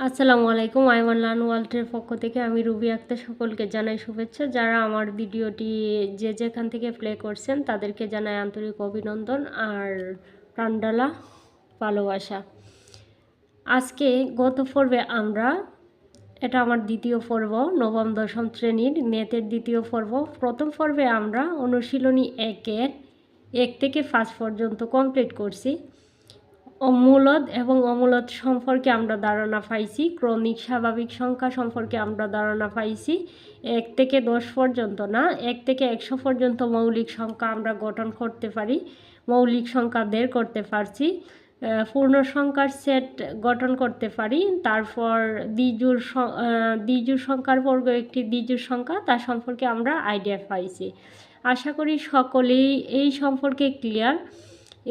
আসসালামু আলাইকুম। আইমান লার্ন ওয়ার্ল্ডের পক্ষ থেকে আমি রুবি আক্তার সকলকে জানাই শুভেচ্ছা। যারা আমার ভিডিওটি যে যেখান থেকে প্লে করছেন তাদেরকে জানাই আন্তরিক অভিনন্দন আর প্রাণঢালা ভালোবাসা। আজকে গত পর্বে আমরা এটা আমার দ্বিতীয় পর্ব, নবম দশম শ্রেণীর ম্যাথের দ্বিতীয় পর্ব। প্রথম পর্বে আমরা অনুশীলনী 1 থেকে 5 পর্যন্ত কমপ্লিট করছি। মূলদ এবং অমূলদ সম্পর্কে আমরা ধারণা পাইছি, ক্রমিক স্বাভাবিক সংখ্যা সম্পর্কে আমরা ধারণা পাইছি। 1 থেকে 10 পর্যন্ত না, 1 থেকে 100 পর্যন্ত মৌলিক সংখ্যা আমরা গঠন করতে পারি, মৌলিক সংখ্যা বের করতে পারছি, পূর্ণ সংখ্যার সেট গঠন করতে পারি। তারপর দ্বিজোড় সংখ্যার বর্গ একটি দ্বিজোড় সংখ্যা, তার সম্পর্কে আমরা আইডিয়া পাইছি। আশা করি সকলেই এই সম্পর্কে ক্লিয়ার।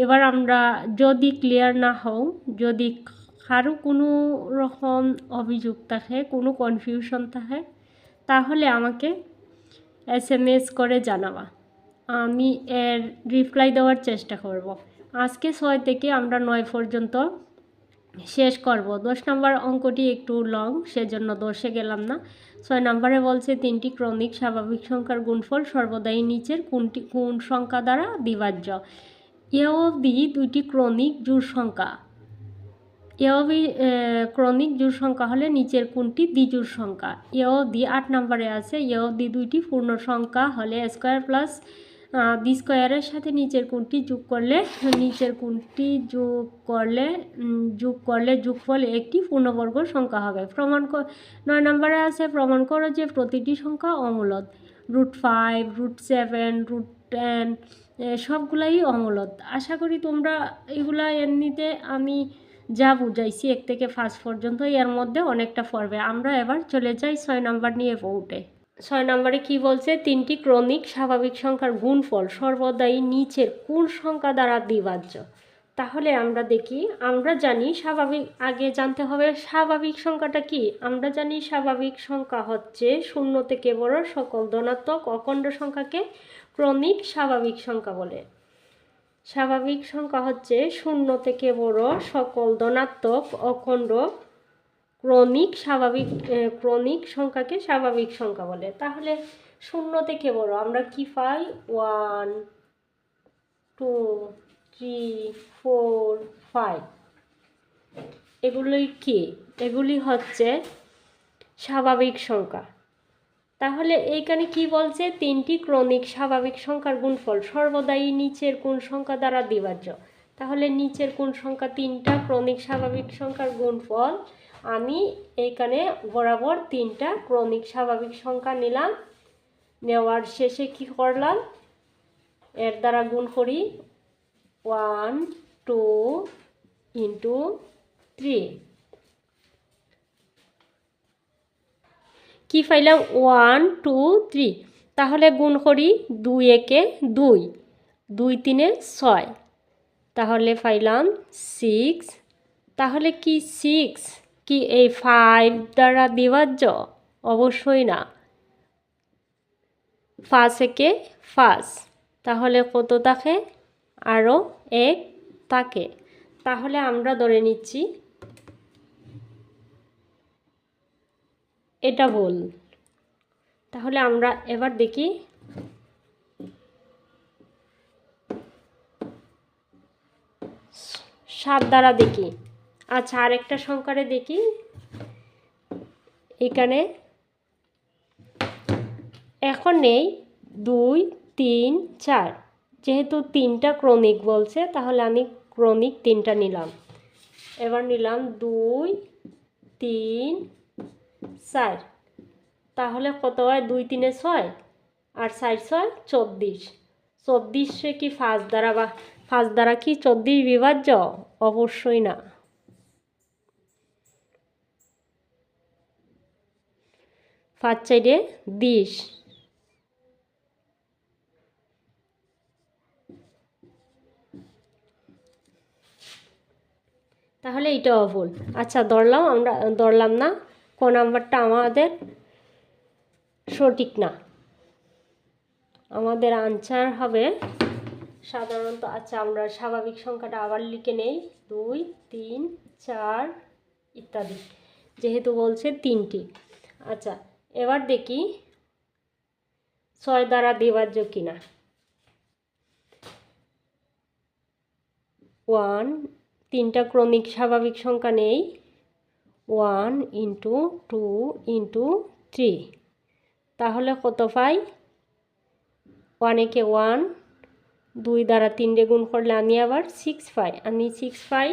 এবার আমরা যদি ক্লিয়ার না হও, যদি কারো কোনো রকম অভিযোগ থাকে, কোনো কনফিউশন থাকে, তাহলে আমাকে SMS করে জানাবা, আমি এর রিপ্লাই দেওয়ার চেষ্টা করব। আজকে 6 থেকে আমরা 9 পর্যন্ত শেষ করব। 10 নম্বর অঙ্কটি একটু লং, সেজন্য 10-এ গেলাম না। 6 নম্বরে বলছে 3টি ক্রমিক স্বাভাবিক সংখ্যার গুণফল সর্বদাই নিচের কোন সংখ্যা দ্বারা বিভাজ্য। এ অবধি দুইটি ক্রমিক জোড় সংখ্যা, ক্রমিক জোড় সংখ্যা হলে নিচের কোনটি দ্বিজোড় সংখ্যা। এ অবধি 8 নম্বরে আছে এ অবধি দুইটি পূর্ণ সংখ্যা হলে স্কোয়ার প্লাস বি স্কোয়ারের সাথে নিচের কোনটি যোগ করলে যোগফল একটি পূর্ণবর্গ সংখ্যা হবে। 9 নম্বরে আছে প্রমাণ করো যে প্রতিটি সংখ্যা অমূলদ। √5, √7, √10 সবগুলাই অমূলদ। আশা করি তোমরা এগুলা এমনিতে আমি যা বুঝাইছি 1 থেকে 5 পর্যন্ত, এর মধ্যে অনেকটা পড়বে। আমরা এবার চলে যাই 6 নম্বর নিয়ে পড়তে। 6 নম্বরে কি বলছে, 3টি ক্রমিক স্বাভাবিক সংখ্যার গুণফল সর্বদাই নিচের কোন সংখ্যা দ্বারা বিভাজ্য। তাহলে আমরা দেখি, আমরা জানি স্বাভাবিক, আগে জানতে হবে স্বাভাবিক সংখ্যাটা কি। আমরা জানি স্বাভাবিক সংখ্যা হচ্ছে 0 থেকে বড় সকল ধনাত্মক অখণ্ড সংখ্যাকে ক্রমিক স্বাভাবিক সংখ্যা বলে। স্বাভাবিক সংখ্যা হচ্ছে 0 থেকে বড় সকল ধনাত্মক অখণ্ড ক্রমিক সংখ্যাকে স্বাভাবিক সংখ্যা বলে। তাহলে 0 থেকে বড় আমরা কি পাই, 1 2 3 4 5, এগুলি হচ্ছে স্বাভাবিক সংখ্যা। তাহলে এইখানে কি বলছে, 3টি ক্রমিক স্বাভাবিক সংখ্যার গুণফল সর্বদাই নিচের কোন সংখ্যা দ্বারা বিভাজ্য। তাহলে নিচের কোন সংখ্যা, 3টা ক্রমিক স্বাভাবিক সংখ্যার গুণফল, আমি এইখানে বরাবর 3টা ক্রমিক স্বাভাবিক সংখ্যা নিলাম, নেওয়ার শেষে কি করলাম, এর দ্বারা গুণ করি, 1 2 ইন্টু 3, কি পাইলাম 1 2 3। তাহলে গুণ করি 2 একে 2, 2 3 6, তাহলে পাইলাম 6। তাহলে কি 6 কি এই 5 দ্বারা বিভাজ্য? অবশ্যই না। 5 একে 5, তাহলে কত থাকে, আরও 1 থাকে। তাহলে আমরা ধরে নিচ্ছি এটা ভুল। তাহলে আমরা এবার দেখি 7 দ্বারা দেখি। আচ্ছা, আরেকটা সংখ্যারে দেখি, এখানে এখন নেই 2 3 4, যেহেতু 3টা ক্রমিক বলছে তাহলে আমি ক্রমিক 3টা নিলাম। এবার নিলাম 2 3 4, তাহলে কত হয়, 2 3 6 আর 4 6 24। 24 কি 5 দ্বারা কি 24 বিভাজ্য? অবশ্যই না। 5 4 20। তাহলে এইটাও ভুল। আচ্ছা, ধরলাম না, কোন নাম্বারটা আমাদের সঠিক না। আমাদের আনসার হবে সাধারণত, আচ্ছা আমরা স্বাভাবিক সংখ্যাটা আবার লিখে নেই, 2 3 4 ইত্যাদি। যেহেতু বলছে 3টি। আচ্ছা, এবার দেখি 6 দ্বারা বিভাজ্য কিনা। 1, 3টা ক্রমিক স্বাভাবিক সংখ্যা নেই। 1 × 2 × 3, তাহলে কত পাই? 1 একে 1, 2 দ্বারা 3 গুণ করলে আমি আবার 6 পাই। আমি 6 পাই।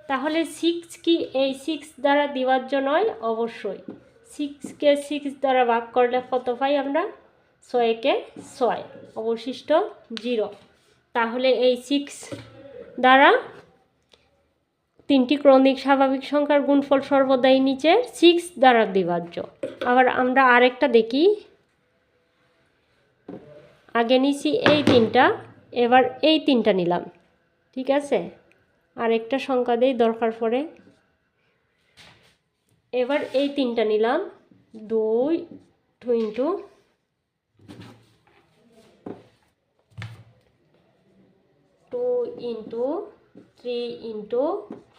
তাহলে 6 কি এই 6 দ্বারা বিভাজ্য নয়? অবশ্যই। 6কে 6 দ্বারা ভাগ করলে কত পাই আমরা? 6 একে 6, অবশিষ্ট 0। তাহলে এই 6 দ্বারা 3টি ক্রমিক স্বাভাবিক সংখ্যার গুণফল সর্বদাই নিচের 6 দ্বারা বিভাজ্য। আবার আমরা আরেকটা দেখি। আগে নিছি এই 3টা, এবার এই 3টা নিলাম, ঠিক আছে? আরেকটা সংখ্যা দেই দরকার পড়ে। এবার এই 3টা নিলাম, 2 × 3 ×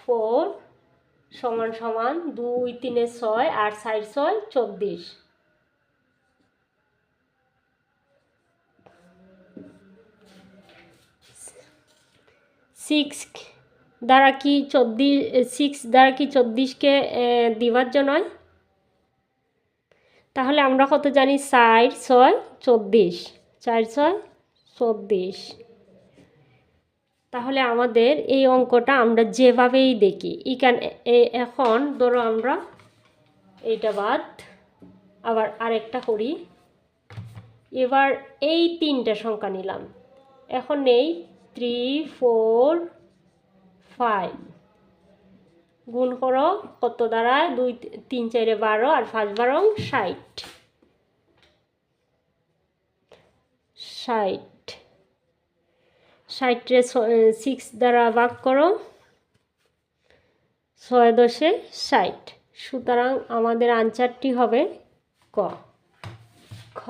4 সমান 2 3 6 আর 4 6 24। 6 দ্বারা কি 24কে বিভাজ্য নয়? তাহলে আমরা কত জানি? 4 6 24, 4 6 24। তাহলে আমাদের এই অঙ্কটা আমরা যেভাবেই দেখি, এখন ধরো আমরা এইটা বাদ, আবার আরেকটা করি। এবার এই 3টা সংখ্যা নিলাম, এখন নেই 3 4 5, গুণ করো কত দ্বারা? 2 3 4 12 আর 5 12 60। 60রে 6 দ্বারা ভাগ করো, 6 10 60। সুতরাং আমাদের আনসারটি হবে খ।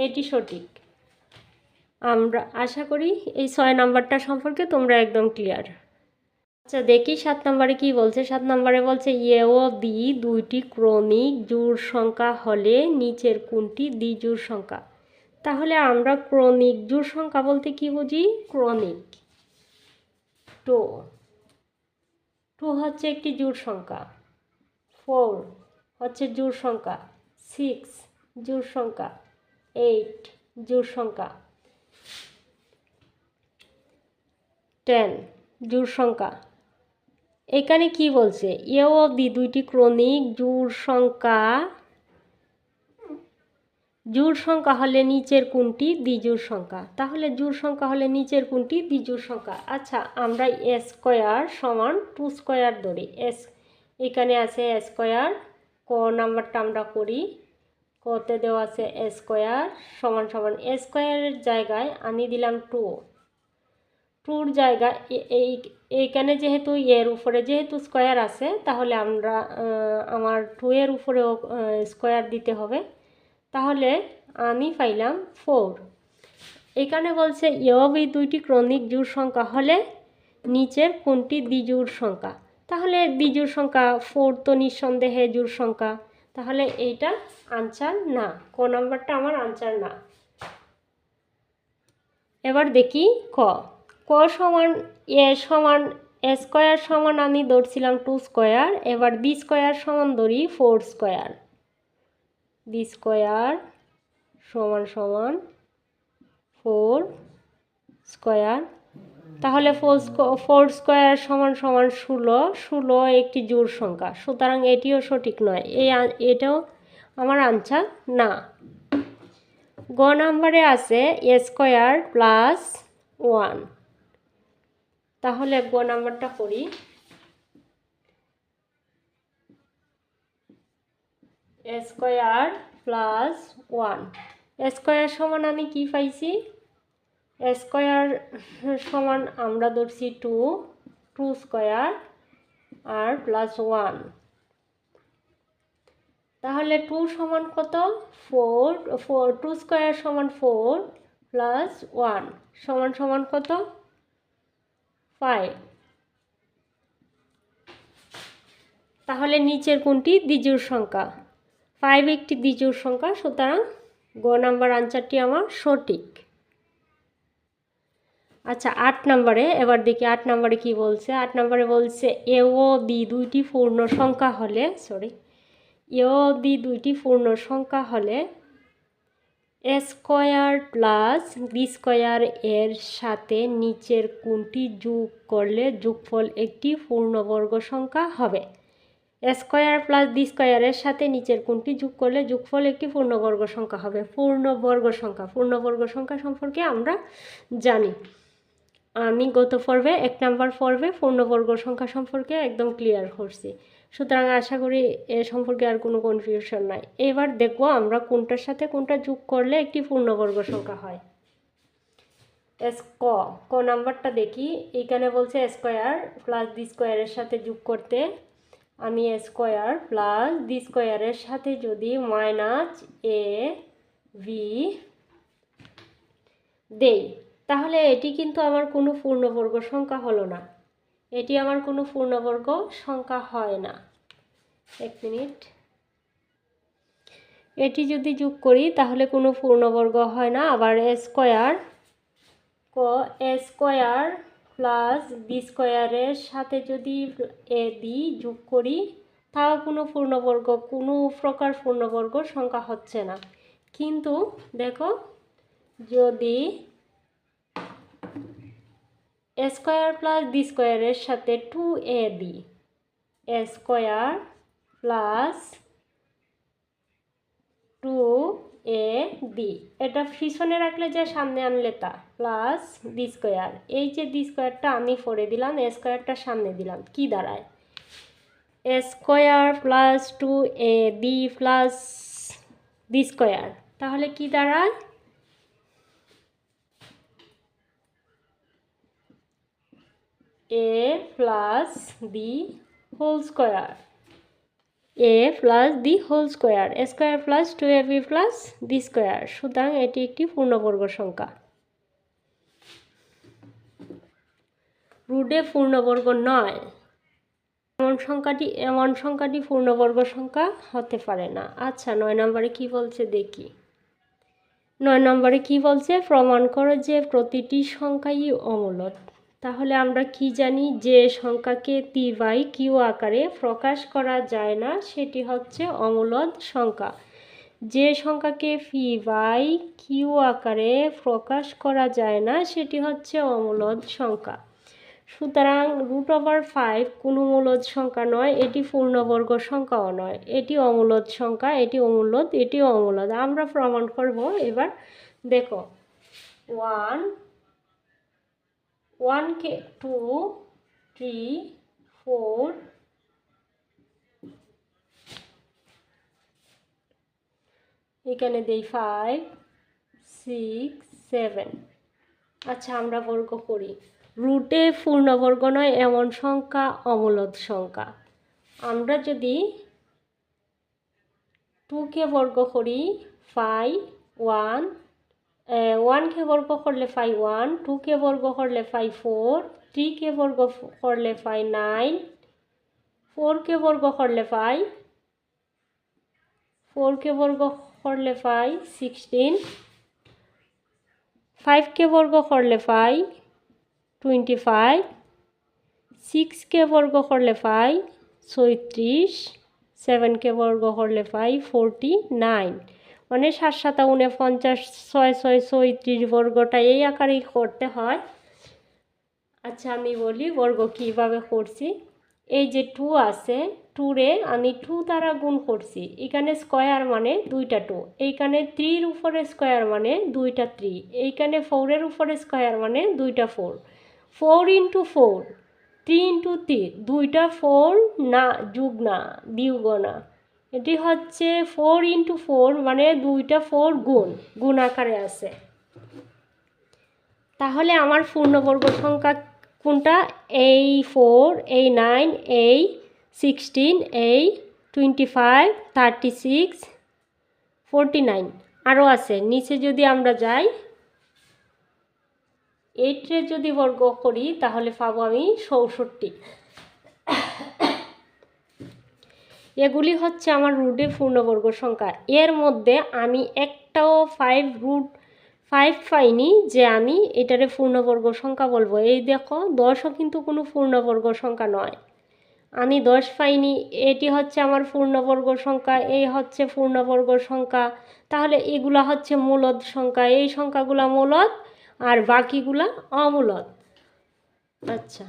এটি সঠিক। আমরা আশা করি এই 6 নাম্বারটা সম্পর্কে তোমরা একদম ক্লিয়ার। আচ্ছা, দেখি 7 নম্বরে কি বলছে। 7 নম্বরে বলছে এ ও বি দুইটি ক্রমিক জোড় সংখ্যা হলে নিচের কোনটি দ্বিজোড় সংখ্যা? তাহলে আমরা ক্রমিক জোড় সংখ্যা বলতে কি বুঝি? ক্রমিক 2 হচ্ছে একটি জোড় সংখ্যা, 4 হচ্ছে জোড় সংখ্যা, 6 জোড় সংখ্যা, 8 জোড় সংখ্যা, 10 জোড় সংখ্যা। এখানে কি বলছে? এ ও বি দুইটি ক্রমিক জোড় সংখ্যা হলে নিচের কোনটি দ্বিজোড় সংখ্যা? তাহলে জোড় সংখ্যা হলে নিচের কোনটি দ্বিজোড় সংখ্যা? আচ্ছা, আমরা a² সমান 2² ধরি। এখানে আছে a²। ক নাম্বারটা আমরা করি। কতে দেওয়া আছে a² সমান a² জায়গায় আমি দিলাম 2 জায়গায় এইখানে যেহেতু এর উপরে যেহেতু স্কোয়ার আছে, তাহলে আমার 2 এর উপরেও স্কোয়ার দিতে হবে। তাহলে আমি পাইলাম 4। এখানে বলছে এ ও বি দুইটি ক্রমিক জোড় সংখ্যা হলে নিচের কোনটি দ্বিজোড় সংখ্যা? তাহলে দ্বিজোড় সংখ্যা 4 তো নিঃসন্দেহে জোড় সংখ্যা। তাহলে এইটা আনসার না, ক নাম্বারটা আমার আনসার না। এবার দেখি ক সমান a² সমান আমি ধরছিলাম 2²। এবার b² সমান ধরি 4²। b² সমান 4²। তাহলে 4² সমান 16 একটি জোড় সংখ্যা। সুতরাং এটিও সঠিক নয়, এটাও আমার আনসার না। গ নাম্বারে আছে a² + 1। তাহলে গ নাম্বারটা করি। a² + 1, a² সমান আমি কি পাইছি? a² সমান আমরা ধরছি 2² আর +1। তাহলে 2 সমান কত? 4 2² সমান 4 + 1 সমান কত? 5। তাহলে নিচের কোনটি দ্বিজোড় সংখ্যা? 5 একটি দ্বিজোড় সংখ্যা, সুতরাং গ নাম্বার আনসারটি আমার সঠিক। আচ্ছা 8 নম্বরে এবার দেখি 8 নম্বরে কি বলছে। 8 নম্বরে বলছে এ ও বি দুইটি পূর্ণ সংখ্যা হলে এ ও বি দুইটি পূর্ণ সংখ্যা হলে এ স্কোয়ার প্লাস বি স্কোয়ার এর সাথে নিচের কোনটি যোগ করলে যোগফল একটি পূর্ণবর্গ সংখ্যা হবে? এ স্কোয়ার প্লাস বি স্কোয়ারের সাথে নিচের কোনটি যোগ করলে যোগফল একটি পূর্ণবর্গ সংখ্যা হবে? পূর্ণবর্গ সংখ্যা সম্পর্কে আমরা জানি। আমি গত পর্বে 1 নম্বর পর্বে পূর্ণবর্গ সংখ্যা সম্পর্কে একদম ক্লিয়ার করছি, সুতরাং আশা করি এ সম্পর্কে আর কোনো কনফিউশন নাই। এবার দেখব আমরা কোনটার সাথে কোনটা যোগ করলে একটি পূর্ণবর্গ সংখ্যা হয়। ক নাম্বারটা দেখি। এখানে বলছে স্কোয়ার প্লাস বি স্কোয়ারের সাথে যোগ করতে আমি স্কোয়ার প্লাস বি স্কোয়ারের সাথে যদি মাইনাস এ বি দেই, তাহলে এটি কিন্তু আমার কোনো পূর্ণবর্গ সংখ্যা হলো না, এটি আমার কোনো পূর্ণবর্গ সংখ্যা হয় না। 1 মিনিট। এটি যদি যোগ করি তাহলে কোনো পূর্ণবর্গ হয় না। আবার এ স্কোয়ার প্লাস বি স্কোয়ারের সাথে যদি এ বি যোগ করি তাও কোনো প্রকার পূর্ণবর্গ সংখ্যা হচ্ছে না। কিন্তু দেখো, যদি এ স্কোয়ার প্লাস বি স্কোয়ারের সাথে 2ab এ স্কোয়ার প্লাস 2ab এটা পিছনে রাখলে যা সামনে আনলে তা প্লাস বি স্কোয়ার, এই যে বি স্কোয়ারটা আমি পরে দিলাম, এ স্কোয়ারটা সামনে দিলাম, কি দাঁড়ায়? A square plus 2ab plus b square, তাহলে কি দাঁড়ায়? a plus b whole square, a plus b whole square, a square plus 2ab plus b square, সুতরাং এটি একটি পূর্ণবর্গ সংখ্যা। রুটে পূর্ণবর্গ নয় এমন সংখ্যাটি পূর্ণবর্গ সংখ্যা হতে পারে না। আচ্ছা 9 নম্বরে কি বলছে দেখি। 9 নম্বরে কি বলছে? প্রমাণ করো যে প্রতিটি সংখ্যাই অমূলদ। তাহলে আমরা কি জানি? যে সংখ্যাকে পি বাই কিউ আকারে প্রকাশ করা যায় না সেটি হচ্ছে অমূলদ সংখ্যা। যে সংখ্যাকে পি বাই কিউ আকারে প্রকাশ করা যায় না সেটি হচ্ছে অমূলদ সংখ্যা। সুতরাং √5 কোনো মূলদ সংখ্যা নয়, এটি পূর্ণবর্গ সংখ্যাও নয়, এটি অমূলদ সংখ্যা, এটি অমূলদ। আমরা প্রমাণ করব। এবার দেখো 1 কে 2 3 4 এখানে দেই 5 6 7। আচ্ছা আমরা বর্গ করি। রুটে পূর্ণবর্গ নয় এমন সংখ্যা অমূলদ সংখ্যা। আমরা যদি 2কে বর্গ করি 5 1, 1কে বর্গ করলে 5 1, 2কে বর্গ করলে 5 4, 3কে বর্গ করলে 5 9, 4কে বর্গ করলে 5, 4কে বর্গ করলে 5 16, 5কে বর্গ করলে 5 25, 6কে বর্গ করলে 5 36, 7কে বর্গ করলে 5 49, মানে 7 7 49, 6 6 36 বর্গটা এই আকারেই করতে হয়। আচ্ছা আমি বলি বর্গ কীভাবে করছি। এই যে 2 আছে, 2 রে আমি 2 দ্বারা গুণ করছি, এখানে স্কোয়ার মানে 2টা 2, এইখানে 3-এর উপরে স্কোয়ার মানে 2টা 3, এইখানে 4-এর উপরে স্কোয়ার মানে 2টা 4, 4 × 4 3 × 3, 2টা 4 না যোগ না বিয়োগ না, এটি হচ্ছে 4 × 4 মানে 2টা 4 গুণ আকারে আছে। তাহলে আমার পূর্ণবর্গ সংখ্যা কোনটা? এই 4, এই 9, এই 16, এই 25, 36, 49 আরও আছে। নিচে যদি আমরা যাই 8 যদি বর্গ করি তাহলে পাবো আমি 64। এগুলি হচ্ছে আমার রুটে পূর্ণবর্গ সংখ্যা। এর মধ্যে আমি একটাও 5 পাইনি যে আমি এটারে পূর্ণবর্গ সংখ্যা বলবো। এই দেখো 10ও কিন্তু কোনো পূর্ণবর্গ সংখ্যা নয়, আমি 10 পাইনি। এটি হচ্ছে আমার পূর্ণবর্গ সংখ্যা, এই হচ্ছে পূর্ণবর্গ সংখ্যা। তাহলে এগুলা হচ্ছে মূলদ সংখ্যা, এই সংখ্যাগুলা মূলদ আর বাকিগুলা অমূলদ। আচ্ছা,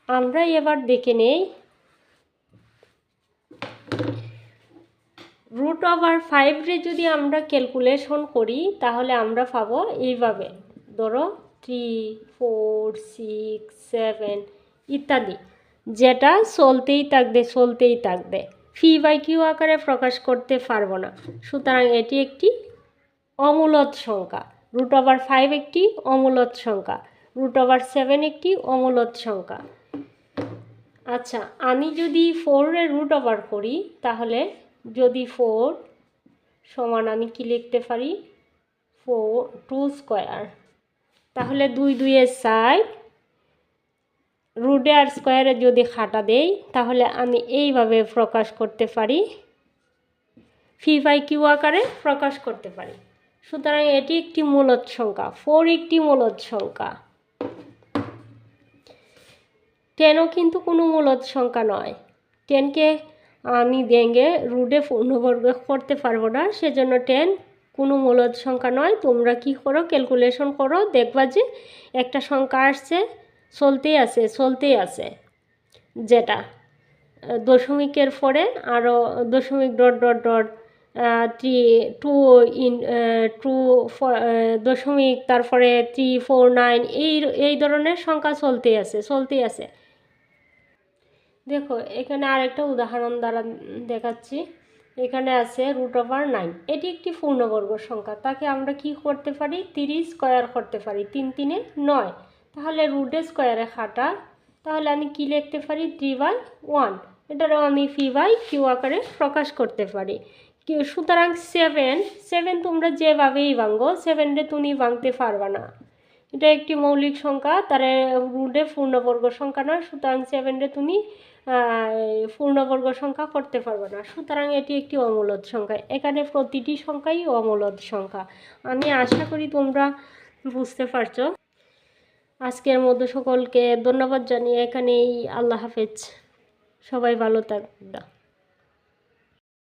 আমরা এবার দেখে নেই √5 রে যদি আমরা ক্যালকুলেশন করি তাহলে আমরা পাবো এইভাবে, ধরো 3, 4, 6, 7 ইত্যাদি, যেটা চলতেই থাকবে। p/q আকারে প্রকাশ করতে পারবো না, সুতরাং এটি একটি অমূলদ সংখ্যা। √5 একটি অমূলদ সংখ্যা, √7 একটি অমূলদ সংখ্যা। আচ্ছা, আমি যদি 4 এর √ওভার করি তাহলে যদি 4 সমান আমি কি লিখতে পারি 2 স্কোয়ার, তাহলে 2 2 এর 4, রুটে আর স্কোয়ারে যদি খাটা দেই তাহলে আমি এইভাবে প্রকাশ করতে পারি, p/q আকারে প্রকাশ করতে পারি। সুতরাং এটি একটি মূলদ সংখ্যা, 4 একটি মূলদ সংখ্যা। 10ও কিন্তু কোনো মূলদ সংখ্যা নয়, 10কে আমি ভেঙে রুটে পূর্ণবর্গ করতে পারবো না, সেজন্য 10 কোনো মূলদ সংখ্যা নয়। তোমরা কি করো, ক্যালকুলেশন করো, দেখবা যে একটা সংখ্যা আসছে, চলতেই আছে, যেটা দশমিকের পরে আরও দশমিক ডট 2 দশমিক, তারপরে 3, 4, 9 এই ধরনের সংখ্যা চলতেই আছে। দেখো এখানে আরেকটা উদাহরণ দ্বারা দেখাচ্ছি। এখানে আছে √9, এটি একটি পূর্ণবর্গ সংখ্যা, তাকে আমরা কি করতে পারি 30 স্কোয়ার করতে পারি, 3 3 9, তাহলে রুটে স্কোয়ারে খাটা, তাহলে আমি কি লিখতে পারি 3/1, এটারও আমি p/q আকারে প্রকাশ করতে পারি। সুতরাং 7 তোমরা যেভাবেই ভাঙো 7 রে তুমি ভাঙতে পারবা না, এটা একটি মৌলিক সংখ্যা, তার রুটে পূর্ণবর্গ সংখ্যা নয়, সুতরাং 7 রে তুমি পূর্ণবর্গ সংখ্যা করতে পারবে না, সুতরাং এটি একটি অমূলদ সংখ্যা। এখানে প্রতিটি সংখ্যাই অমূলদ সংখ্যা। আমি আশা করি তোমরা বুঝতে পারছো। আজকের মতো সকলকে ধন্যবাদ জানিয়ে এখানেই আল্লাহ হাফেজ, সবাই ভালো থাকবে।